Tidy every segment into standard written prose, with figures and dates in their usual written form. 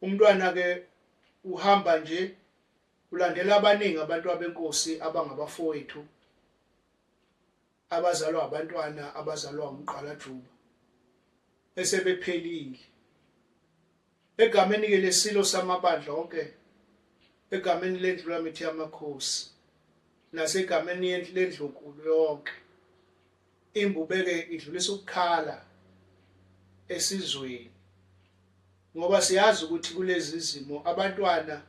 umntwana ke uhamba nje ulandela abaningi abantu abenkosi abangabafowethu abazalwa abantwana abazalwa umqalajuba esebephelile egameni ke lesilo samabandla onke egameni lendlu lamithi yamakhosi nasegameni lendlu nkulu yonke imbubeke idlulisa ukukhala esizweni ngoba siyazi ukuthi kulezi izimo abantwana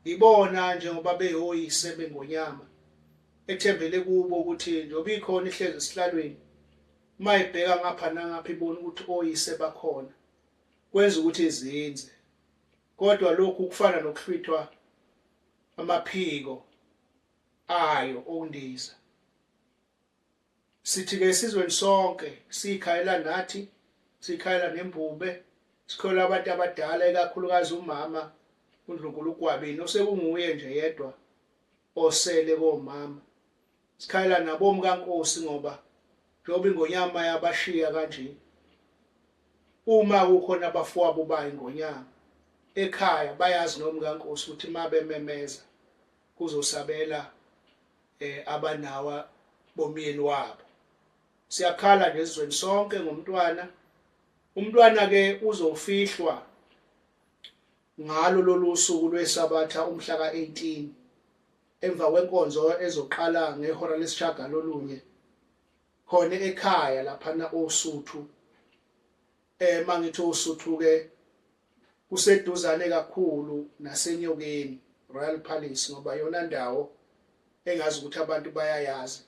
ibona njengoba beyoyise bengonyama ethembele kubo ukuthi njoba ikhona ihlezi esihlalweni mayibheka ngapha nangapha ibona ukuthi oyise bakhona kwenza ukuthi izinze kodwa lokhu kufana nokuhlwithwa amaphiko ayo ondiza sithi ke isizweni sonke sikhayela nathi sikhayela nembube sikhola abantu abadala ikakhulukazi umama uNdlunkulu uGwabini osekunguye nje yedwa osele komama sikhayela nabomi kaNkosi ngoba njengoba ingonyama yabashiya kanje uma kukhona abafowabo bayo ingonyama ekhaya bayazi nomi kaNkosi ukuthi mabememeza kuzosabela abanawa bomyeni wabo siyakhala nje ezweni sonke ngomntwana umntwana ke uzofihlwa ngalo lolu suku lwesabatha umhla ka-18 emva kwenkonzo ezoqala ngehora lesishagalolunye khona ekhaya laphana oSuthu mangithi oSuthu ke kuseduzane kakhulu naseNyokeni Royal Palace ngoba yona ndawo engazi ukuthi abantu bayayazi